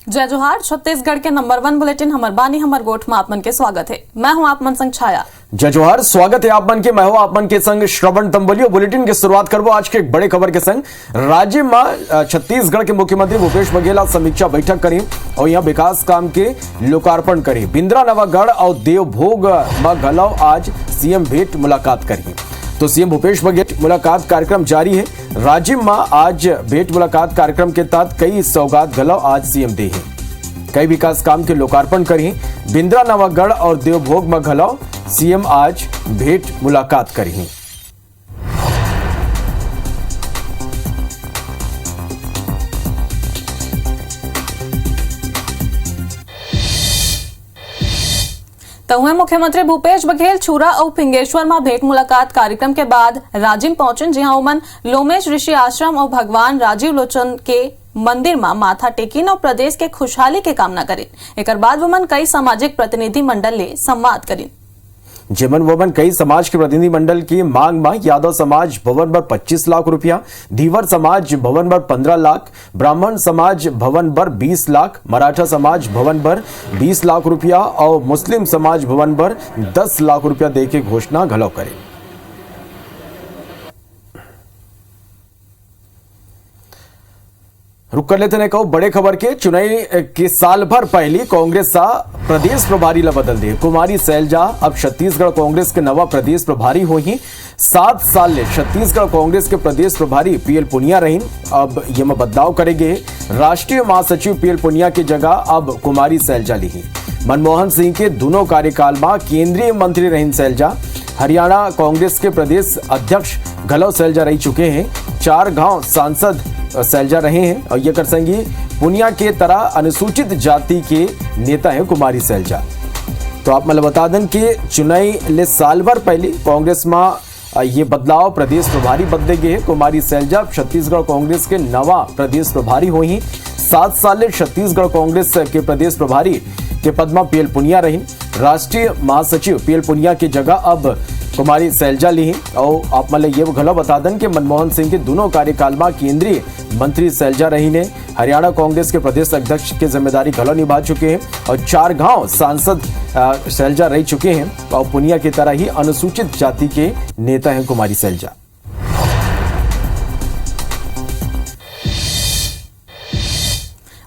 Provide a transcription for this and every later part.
जय जोहार। छत्तीसगढ़ के नंबर 1 बुलेटिन हमर बानी हमर गोठ में आप मन के स्वागत है। मैं हूं आप मन संग छाया। जय जोहार, स्वागत है आप मन के। मैं हूं आप मन के संग श्रवण तंबलियो। बुलेटिन की शुरुआत करबो आज के एक बड़े खबर के संग। राज्य में छत्तीसगढ़ के मुख्यमंत्री भूपेश बघेल समीक्षा बैठक करी और यहाँ विकास काम के लोकार्पण करी। बिंद्रा नवागढ़ और देवभोग में घलव आज सीएम भेंट मुलाकात करी। तो सीएम भूपेश बघेल मुलाकात कार्यक्रम जारी है। राज्य में आज भेंट मुलाकात कार्यक्रम के तहत कई सौगात घलव आज सीएम दे हैं। कई विकास काम के लोकार्पण करी। बिंद्रा नवागढ़ और देवभोग में घलव सीएम आज भेंट मुलाकात करी। तो मुख्यमंत्री भूपेश बघेल छुरा और फिंगेश्वर में भेंट मुलाकात कार्यक्रम के बाद राजिम पहुंचे, जहां उमन लोमेश ऋषि आश्रम और भगवान राजीव लोचन के मंदिर में माथा टेकिन और प्रदेश के खुशहाली के कामना करें। एक बाद वमन कई सामाजिक प्रतिनिधि मंडल ले संवाद करें। जेमन वमन कई समाज के प्रतिनिधि मंडल की मांग में यादव समाज भवन पर 25 लाख रुपया, धीवर समाज भवन पर 15 लाख, ब्राह्मण समाज भवन पर 20 लाख, मराठा समाज भवन पर 20 लाख रुपया और मुस्लिम समाज भवन पर 10 लाख रुपया दे के घोषणा घलव करे। रुक कर लेते हैं कहो बड़े खबर के। चुनाई के साल भर पहले कांग्रेस सा प्रदेश प्रभारी ला बदल दिए। कुमारी सैलजा अब छत्तीसगढ़ कांग्रेस के नवा प्रदेश प्रभारी हुई। 7 साल ले छत्तीसगढ़ कांग्रेस के प्रदेश प्रभारी पीएल पुनिया रही। अब ये में बदलाव करेंगे। राष्ट्रीय महासचिव पीएल पुनिया की जगह अब कुमारी सैलजा ली। मनमोहन सिंह के दोनों कार्यकाल में केंद्रीय मंत्री रही सैलजा। हरियाणा कांग्रेस के प्रदेश अध्यक्ष घलव सैलजा रह चुके हैं। 4 गांव सांसद सैलजा रहे हैं और ये कर संगी पुनिया के तरह अनुसूचित जाति के नेता हैं कुमारी सैलजा। तो आप मतलब बता दें कि चुनाई ले साल भर पहले कांग्रेस में ये बदलाव प्रदेश प्रभारी बदले गए। कुमारी सैलजा छत्तीसगढ़ कांग्रेस के नवा प्रदेश प्रभारी हुई। 7 साल ले छत्तीसगढ़ कांग्रेस के प्रदेश प्रभारी के पद में पीएल पुनिया रही। राष्ट्रीय महासचिव पीएल पुनिया की जगह अब कुमारी सैलजा ली। और आप मतलब ये घलो बता दें कि मनमोहन सिंह के दोनों कार्यकाल में केंद्रीय मंत्री सैलजा रही ने हरियाणा कांग्रेस के प्रदेश अध्यक्ष की जिम्मेदारी घलो निभा चुके हैं और 4 गांव सांसद सैलजा रह चुके हैं और पुनिया की तरह ही अनुसूचित जाति के नेता हैं कुमारी सैलजा।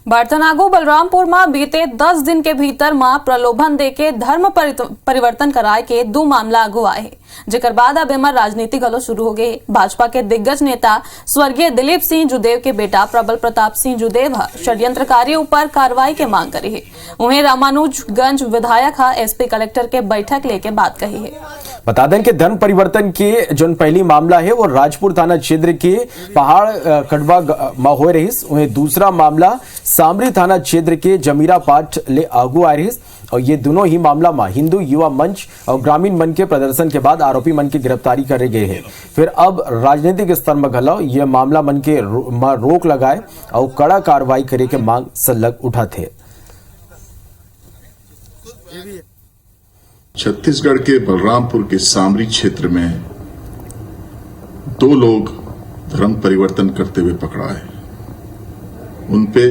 बर्तनागु बलरामपुर में बीते 10 दिन के भीतर मां प्रलोभन देके धर्म परिवर्तन कराए के 2 मामला आगू आए हैं, जेकर बाद अब एमर राजनीति घलो शुरू हो गए। भाजपा के दिग्गज नेता स्वर्गीय दिलीप सिंह जुदेव के बेटा प्रबल प्रताप सिंह जुदेव षड्यंत्रकारी ऊपर कार्रवाई के मांग करी है। उन्हें रामानुजगंज विधायक एसपी कलेक्टर के बैठक लेके बात कही है। बता दें कि धर्म परिवर्तन के जो पहली मामला है वो राजपुर थाना क्षेत्र के पहाड़ कड़वा में हो रही। उन्हें दूसरा मामला सामरी थाना क्षेत्र के जमीरा पाठ ले आगू आ रही और ये दोनों ही मामला में हिंदू युवा मंच और ग्रामीण मन के प्रदर्शन के बाद आरोपी मन की गिरफ्तारी करे गए हैं। फिर अब राजनीतिक स्तर में घलो ये मामला मन के रोक लगाए और कड़ा कार्रवाई करे के मांग सलग उठाते। छत्तीसगढ़ के बलरामपुर के सामरी क्षेत्र में 2 लोग धर्म परिवर्तन करते हुए पकड़ाए। उनपे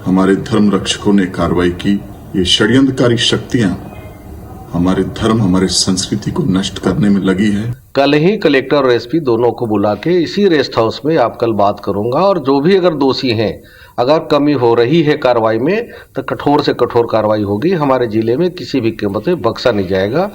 हमारे धर्म रक्षकों ने कार्रवाई की। ये षड्यंत्रकारी शक्तियां हमारे धर्म हमारे संस्कृति को नष्ट करने में लगी है। कल ही कलेक्टर और एसपी दोनों को बुला के इसी रेस्ट हाउस में आप कल बात करूंगा और जो भी अगर दोषी हैं, अगर कमी हो रही है कार्रवाई में तो कठोर से कठोर कार्रवाई होगी। हमारे जिले में किसी भी कीमत में बख्शा नहीं जाएगा।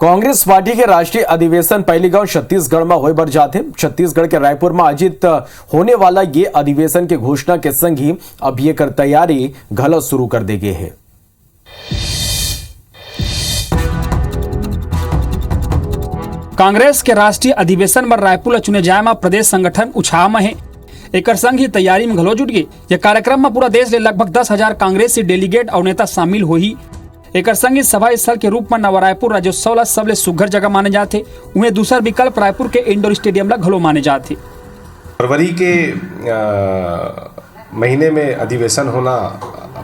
कांग्रेस पार्टी के राष्ट्रीय अधिवेशन पहली गांव छत्तीसगढ़ में होए बर जाते। छत्तीसगढ़ के रायपुर में आयोजित होने वाला ये अधिवेशन के घोषणा के संग ही अब ये कर तैयारी घलो शुरू कर दे गए है। कांग्रेस के राष्ट्रीय अधिवेशन में रायपुर चुने जाए में प्रदेश संगठन उत्साह में है। एक संग ही तैयारी में घलो जुट गए। यह कार्यक्रम में पूरा देश ले लगभग 10,000 कांग्रेसी डेलीगेट और नेता शामिल हो ही। एक संग ही सभा स्थल के रूप में नवा रायपुर राज्योत्सव ला सबले सुघर जगह माने जाते। उन्हें दूसरा विकल्प रायपुर के इंडोर स्टेडियम ला घलो माने जाते। फरवरी के महीने में अधिवेशन होना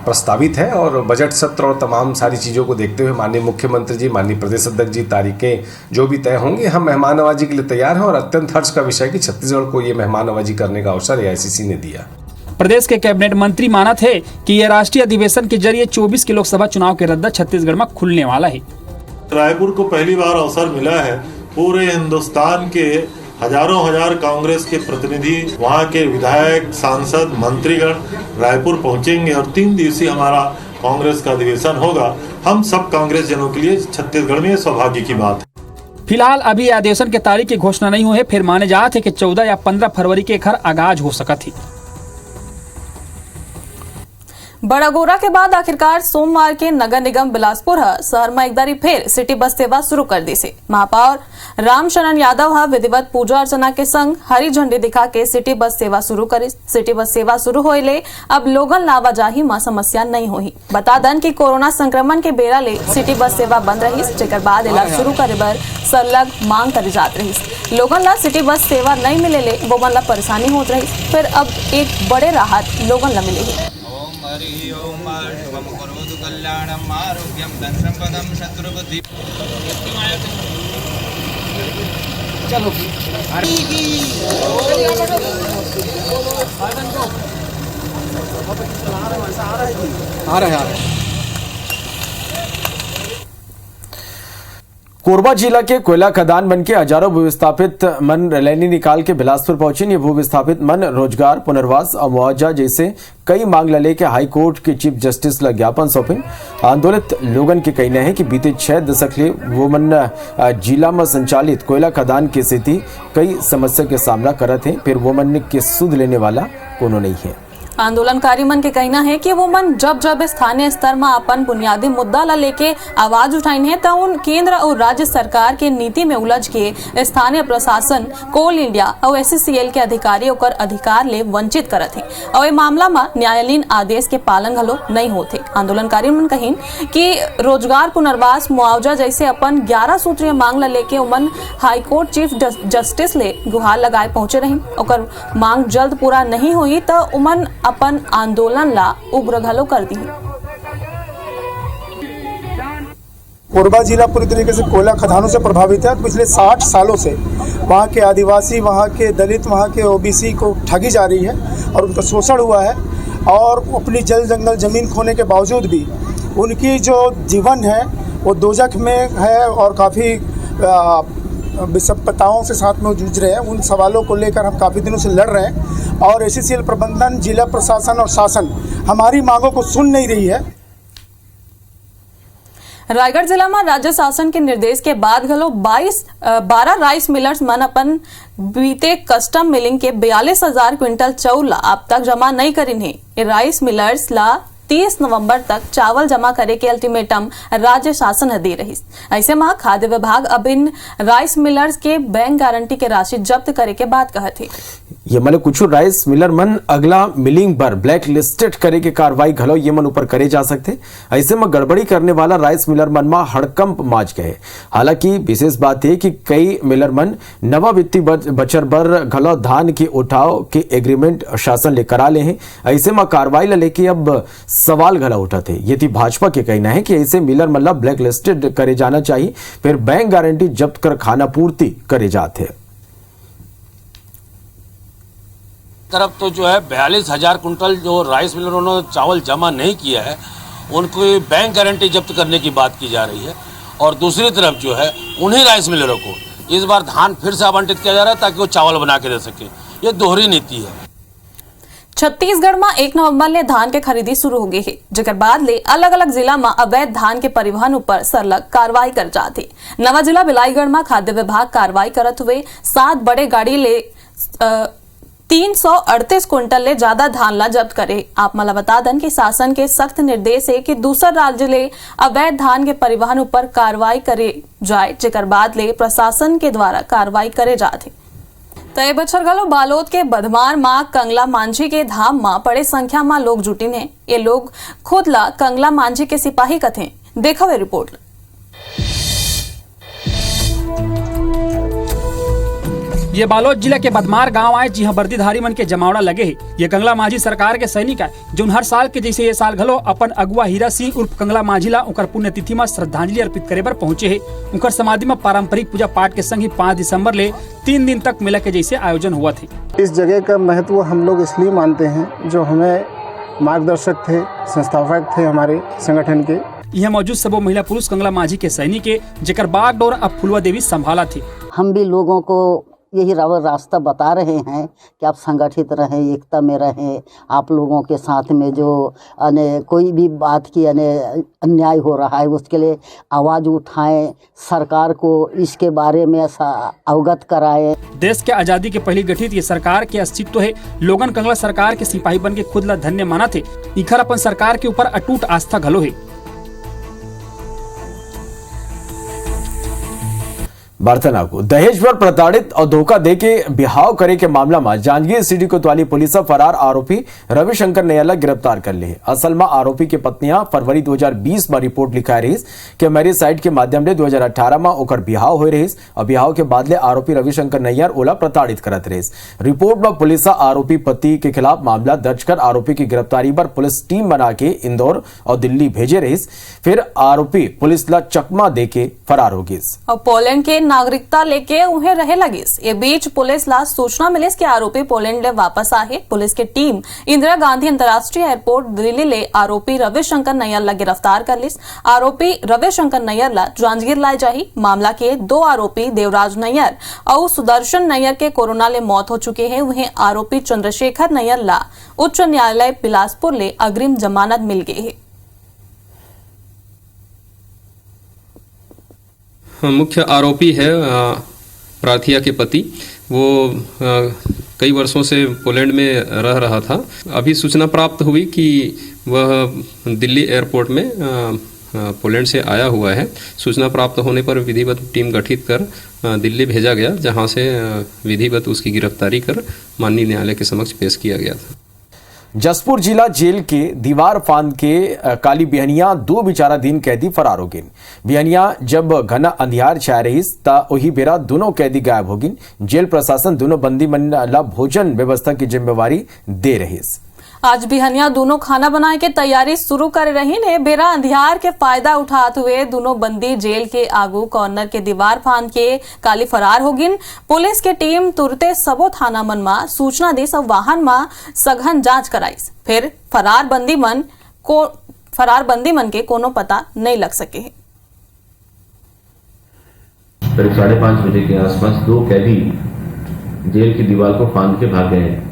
प्रस्तावित है और बजट सत्र और तमाम सारी चीज़ों को देखते हुए माननीय मुख्यमंत्री जी, माननीय प्रदेश अध्यक्ष जी तारीखें जो भी तय होंगे, हम मेहमान नवाजी के लिए तैयार हैं और अत्यंत हर्ष का विषय कि छत्तीसगढ़ को ये मेहमान नवाजी करने का अवसर एआईसीसी ने दिया। प्रदेश के कैबिनेट मंत्री माना थे कि यह राष्ट्रीय अधिवेशन के जरिए 24 के लोकसभा चुनाव के रद्द छत्तीसगढ़ में खुलने वाला है। रायपुर को पहली बार अवसर मिला है पूरे हिंदुस्तान के हजारों हजार कांग्रेस के प्रतिनिधि, वहां के विधायक, सांसद, मंत्रीगण रायपुर पहुंचेंगे और 3 दिवसीय हमारा कांग्रेस का अधिवेशन होगा। हम सब कांग्रेस जनों के लिए छत्तीसगढ़ में सौभाग्य की बात है। फिलहाल अभी अधिवेशन के तारीख की घोषणा नहीं हुई है, फिर माने जाते कि 14 या 15 फरवरी के घर आगाज हो सका थी। बड़ागोरा के बाद आखिरकार सोमवार के नगर निगम बिलासपुर शहर में एक बारी फिर सिटी बस सेवा शुरू कर दी से महापौर रामशरण यादव विधिवत पूजा अर्चना के संग हरी झंडी दिखा के सिटी बस सेवा शुरू करी। सिटी बस सेवा शुरू होइले अब लोगन लावाजाही में समस्या नहीं होही। बता दन कि कोरोना संक्रमण के बेरा ले सिटी बस सेवा बंद रही, जेकर बाद इलाज शुरू करे बर सरलग मांग करी जात रही। लोगन ला सिटी बस सेवा नहीं मिले वो मन ला परेशानी होत रही, फिर अब एक बड़े राहत लोगन ला मिले। हरि ओम शुभम करोतु कल्याणम आरोग्यम धन संपदम शत्रुबुद्धि। चलो आ रहे कोरबा जिला के कोयला खदान बन के हजारों भूविस्थापित मन रैली निकाल के बिलासपुर पहुंचे। ये भूविस्थापित मन रोजगार, पुनर्वास और मुआवजा जैसे कई मांग ला लेके हाई कोर्ट के चीफ जस्टिस ला ज्ञापन सौंपे। आंदोलित लोगन के कहना है कि बीते 6 दशक ले वो मन जिला में संचालित कोयला खदान की स्थिति कई समस्या के सामना करत है, फिर वो मन के सुध लेने वाला कोनो नहीं है। आंदोलनकारी मन के कहना है कि वो मन जब स्थानीय स्तर में अपन बुनियादी मुद्दा ला लेके आवाज उठाइन है तो उन केंद्र और राज्य सरकार के नीति में उलझ के स्थानीय प्रशासन, कोल इंडिया और SCCL के अधिकारी ओकर अधिकार ले वंचित करत है और ये मामला में न्यायालयीन आदेश के पालन घलो नहीं होते। आंदोलनकारी मन कहिन कि रोजगार, पुनर्वास, मुआवजा जैसे अपन 11 सूत्रीय मांग ला लेके उमन हाईकोर्ट चीफ जस्टिस ले गुहार लगाए पहुंचे रही। ओकर मांग जल्द पूरा नहीं हुई तो उमन अपन आंदोलन ला उग्र घलो कर दी। कोरबा जिला पूरी तरीके से कोयला खदानों से प्रभावित है। पिछले 60 सालों से वहाँ के आदिवासी, वहाँ के दलित, वहाँ के OBC को ठगी जा रही है और उनका शोषण हुआ है और अपनी जल जंगल जमीन खोने के बावजूद भी उनकी जो जीवन है वो दोजख में है और काफ़ी विषमताओं से साथ में जूझ रहे हैं। उन सवालों को लेकर हम काफ़ी दिनों से लड़ रहे हैं और SCCL प्रबंधन, जिला प्रशासन और शासन हमारी मांगों को सुन नहीं रही है। रायगढ़ जिला में राज्य शासन के निर्देश के बाद घलो 12 राइस मिलर्स मन अपन बीते कस्टम मिलिंग के 42,000 क्विंटल चाउल अब तक जमा नहीं करिन है। ये राइस मिलर्स ला 30 नवंबर तक चावल जमा करे के अल्टीमेटम राज्य शासन दे रही। ऐसे में खाद्य विभाग अब इन राइस मिलर्स के बैंक गारंटी के राशि जब्त करे के बात कहे थे। ये मतलब कुछ राइस मिलर मन अगला मिलिंग पर ब्लैक लिस्टेड करे के कार्रवाई घलो ये मन ऊपर करे जा सकते। ऐसे में गड़बड़ी करने वाला राइस मिलर मन में हड़कंप माज गए। हालांकि विशेष बात है कि कई मिलर मन नवा वित्तीय बचर बर घलो धान के उठाव के एग्रीमेंट शासन ले करा ले हैं। ऐसे में कार्रवाई ला लेके अब सवाल घला उठा थे। यदि भाजपा के कहना है कि ऐसे मिलर मल्ला ब्लैक लिस्टेड करे जाना चाहिए, फिर बैंक गारंटी जब्त कर खाना पूर्ति करे जाते। तरफ तो जो है 42,000 कुंटल जो राइस मिलरों ने चावल जमा नहीं किया है उनको बैंक गारंटी जब्त करने की बात की जा रही है और दूसरी तरफ जो है उन्हीं राइस मिलरों को इस बार धान फिर से आवंटित किया जा रहा है ताकि वो चावल बना के दे सके। ये दोहरी नीति है। छत्तीसगढ़ में 1 नवंबर ले धान के खरीदी शुरू हो गई है, जेकर बाद ले अलग अलग जिला में अवैध धान के परिवहन ऊपर सरलग कार्रवाई कर जाती। नवा जिला बिलाईगढ़ में खाद्य विभाग कार्रवाई करत हुए 7 बड़े गाड़ी ले 338 क्विंटल ले ज्यादा धान ला जब्त करे। आप मला बता दन कि शासन के सख्त निर्देश है कि दूसर राज्य ले अवैध धान के परिवहन ऊपर कार्रवाई करे जाए, जेकर बाद ले प्रशासन के द्वारा कार्रवाई करे जाते। तय बछर घलो बालोद के बधमार मां कंगला मांझी के धाम मां बड़े संख्या में लोग जुटिन है। ये लोग खुद ला कंगला मांझी के सिपाही कथे। देखो ये रिपोर्ट। ये बालोद जिले के बदमार गांव आए जी वर्दीधारी मन के जमावड़ा लगे है। ये कंगला माझी सरकार के सैनिक है जो हर साल के जैसे ये साल घलो अपन अगुआ हीरा सिंह उर्फ कंगला माझी ला उनकर पुण्यतिथि में श्रद्धांजलि अर्पित करे बर पहुंचे है। उनकर समाधि में पारंपरिक पूजा पाठ के संग ही 5 दिसंबर ले 3 दिन तक मेला के जैसे आयोजन हुआ थे। इस जगह का महत्व हम लोग इसलिए मानते हैं जो हमें मार्गदर्शक थे, संस्थापक थे हमारे संगठन के। यह मौजूद सबो महिला पुरुष कंगला माझी के सैनिक के जेकर बाग डोर अब फुलवा देवी संभाला थे। हम भी लोगों को यही रास्ता बता रहे हैं कि आप संगठित रहें, एकता में रहें। आप लोगों के साथ में जो कोई भी बात की अन्याय हो रहा है उसके लिए आवाज़ उठाएं, सरकार को इसके बारे में अवगत कराएं। देश के आज़ादी के पहली गठित ये सरकार के अस्तित्व है। लोगन कंगला सरकार के सिपाही बन के खुद ला धन्य माना थे। इखर अपन सरकार के ऊपर अटूट आस्था घलो है। बर्तनाकू दहेज पर प्रताड़ित और धोखा देके बिहाव करे के मामला में जांजगीर सिटी कोतवाली पुलिस फरार आरोपी रविशंकर नैय्यर गिरफ्तार कर लिए। असल में आरोपी की पत्नियां फरवरी 2020 में रिपोर्ट लिखा रही कि मैरिज साइट के माध्यम से 2018 में ओकर बिहाव हो रही और बिहाव के बाद रविशंकर नैय्यर ओला प्रताड़ित करत रही। रिपोर्ट में पुलिस आरोपी पति के खिलाफ मामला दर्ज कर आरोपी की गिरफ्तारी पर पुलिस टीम बना के इंदौर और दिल्ली भेजे रही। फिर आरोपी पुलिस ला चकमा देके फरार हो गई और पोलैंड के नागरिकता लेके उन्हें रहे लगिस। ये बीच पुलिस ला सूचना मिली कि आरोपी पोलैंड ले वापस आए। पुलिस की टीम इंदिरा गांधी अंतर्राष्ट्रीय एयरपोर्ट दिल्ली ले आरोपी रविशंकर नैय्यर ला गिरफ्तार कर लिस। आरोपी रविशंकर नैय्यर ला जांजगीर लाए जाही। मामला के 2 आरोपी देवराज नैय्यर और सुदर्शन नैय्यर के कोरोना ले मौत हो चुके हैं। वहीं आरोपी चंद्रशेखर नैय्यर ला उच्च न्यायालय बिलासपुर ले अग्रिम जमानत मिल गई है। मुख्य आरोपी है प्राथिया के पति। वो कई वर्षों से पोलैंड में रह रहा था। अभी सूचना प्राप्त हुई कि वह दिल्ली एयरपोर्ट में पोलैंड से आया हुआ है। सूचना प्राप्त होने पर विधिवत टीम गठित कर दिल्ली भेजा गया, जहां से विधिवत उसकी गिरफ्तारी कर माननीय न्यायालय के समक्ष पेश किया गया था। जसपुर जिला जेल के दीवार फांद के काली बिहनिया 2 बेचारा दिन कैदी फरार हो गए। बिहनिया जब घना अंधियार छा रही ता वही बेरा दोनों कैदी गायब हो गए। जेल प्रशासन दोनों बंदी मन ला भोजन व्यवस्था की जिम्मेवारी दे रही। आज बिहनिया दोनों खाना बनाए के तैयारी शुरू कर रही ने। बेरा अंधियार के फायदा उठाते हुए दोनों बंदी जेल के आगू कॉर्नर के दीवार फांद के काली फरार हो गिन। पुलिस के टीम तुरते सबो थाना मन मा सूचना दी सब वाहन मा सघन जांच कराई। फिर फरार बंदी मन के कोनो पता नहीं लग सके। करीब 5:30 बजे के आसपास 2 कैदी जेल की दीवार को फांद के भाग गए।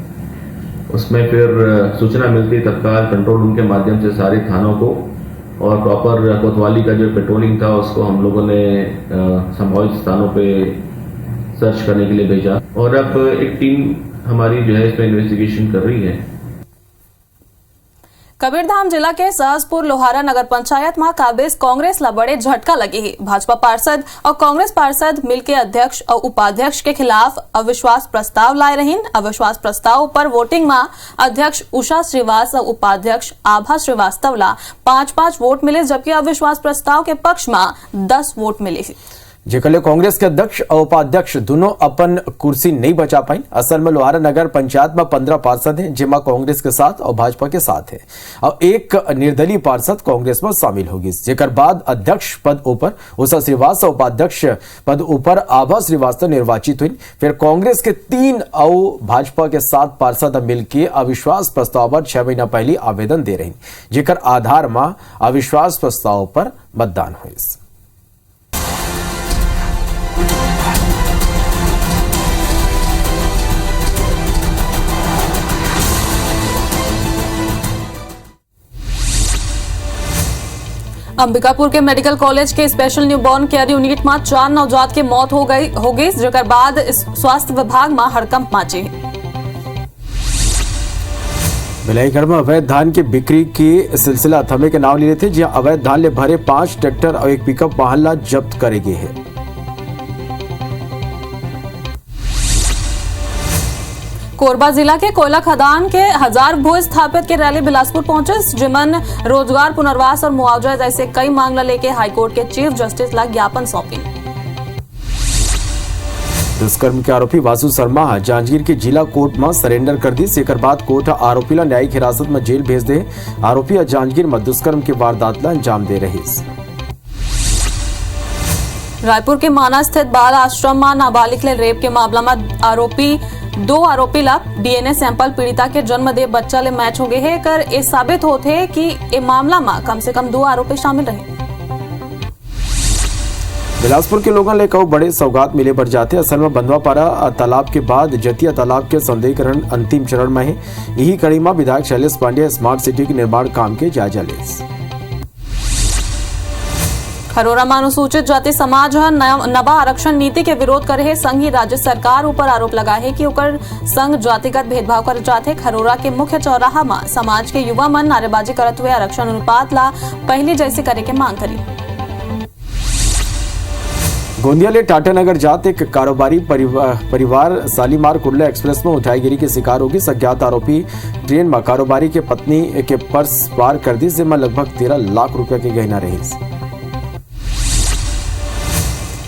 उसमें फिर सूचना मिलती तत्काल कंट्रोल रूम के माध्यम से सारे थानों को और प्रॉपर कोतवाली का जो पेट्रोलिंग था उसको हम लोगों ने संभावित स्थानों पे सर्च करने के लिए भेजा और अब एक टीम हमारी जो है इसमें इन्वेस्टिगेशन कर रही है। कबीरधाम जिला के सहसपुर लोहारा नगर पंचायत में काबिज कांग्रेस ला बड़े झटका लगे है। भाजपा पार्षद और कांग्रेस पार्षद मिलके अध्यक्ष और उपाध्यक्ष के खिलाफ अविश्वास प्रस्ताव लाए रहीन। अविश्वास प्रस्ताव पर वोटिंग में अध्यक्ष उषा श्रीवास्तव और उपाध्यक्ष आभा श्रीवास्तव ला 5-5 वोट मिले, जबकि अविश्वास प्रस्ताव के पक्ष में 10 वोट मिले। जेकले कांग्रेस के अध्यक्ष और उपाध्यक्ष दोनों अपन कुर्सी नहीं बचा पाई। असल में लोहारा नगर पंचायत में 15 पार्षद हैं, जिसमें कांग्रेस के साथ और भाजपा के साथ है और एक निर्दलीय पार्षद कांग्रेस में शामिल होगी। जेकर बाद अध्यक्ष पद ऊपर उषा श्रीवास्तव, उपाध्यक्ष पद ऊपर आभा श्रीवास्तव निर्वाचित हुई। फिर कांग्रेस के 3 और भाजपा के 7 पार्षद मिलकर अविश्वास प्रस्ताव पर 6 महीना पहले आवेदन दे रहे, जेकर आधार में अविश्वास प्रस्ताव पर मतदान हुई। अंबिकापुर के मेडिकल कॉलेज के स्पेशल न्यूबॉर्न केयर यूनिट में 4 नवजात की मौत हो गई जेकर बाद स्वास्थ्य विभाग में हड़कंप मची। भिलाईगढ़ में अवैध धान की बिक्री की सिलसिला थमे के नाम लिए थे, जहां अवैध धान ले भरे 5 ट्रैक्टर और एक पिकअप वाहन ला जब्त करे गए हैं। कोरबा जिला के कोयला खदान के 1000 भू स्थापित के रैली बिलासपुर पहुंचे, जिमन रोजगार, पुनर्वास और मुआवजा जैसे कई मांग लेके हाईकोर्ट के चीफ जस्टिस ला ज्ञापन सौंपी। दुष्कर्म के आरोपी वासु शर्मा जांजगीर के जिला कोर्ट में सरेंडर कर दी। एकर बाद कोर्ट आरोपी ला न्यायिक हिरासत में जेल भेज दे। आरोपी जांजगीर में दुष्कर्म के वारदात ला अंजाम दे रही। रायपुर के माना स्थित बाल आश्रम में नाबालिग ले रेप के मामला में दो आरोपी ला डीएनए सैंपल पीड़िता के जन्मदेह बच्चा ले मैच हो गए है। कर ये साबित होते है कि ये मामला में कम से कम 2 आरोपी शामिल रहे। बिलासपुर के लोगों ले कई बड़े सौगात मिले बढ़ जाते। असल में बंधवापारा तालाब के बाद जतिया तालाब के सौंदर्यीकरण अंतिम चरण में है। यही कड़ी में विधायक शैलेश पांडे स्मार्ट सिटी के निर्माण काम के जायजा ले। खरोरा में अनुसूचित जाति समाज नवा आरक्षण नीति के विरोध कर रहे संघ ही राज्य सरकार ऊपर आरोप लगा है कि ओकर संघ जातिगत भेदभाव कर जाते। खरोरा के मुख्य चौराहा में समाज के युवा मन नारेबाजी करते हुए आरक्षण अनुपात ला पहले जैसे करे के मांग करी। गोंदिया ले टाटानगर जाते एक कारोबारी परिवार शालीमार कुर्ला एक्सप्रेस में उठाईगिरी के शिकार होगी। अज्ञात आरोपी ट्रेन में कारोबारी के पत्नी के पर्स पार कर दी, जिसमें लगभग 13 लाख रुपए के गहना रही।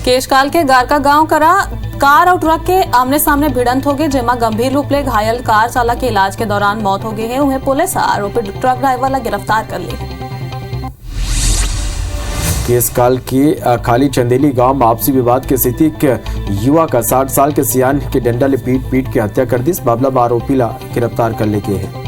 केशकाल के गारका गांव करा कार और ट्रक के आमने सामने भिड़ंत हो गई, जेमा गंभीर रूप ले घायल कार चालक के इलाज के दौरान मौत हो गई है। उन्हें पुलिस आरोपी ट्रक ड्राइवर ला गिरफ्तार कर ली। केशकाल के खाली चंदेली गांव में आपसी विवाद के स्थिति एक युवा का 60 साल के सियान के डंडा ले पीट के हत्या कर दी। मामला में आरोपी ला गिरफ्तार कर ले गए हैं।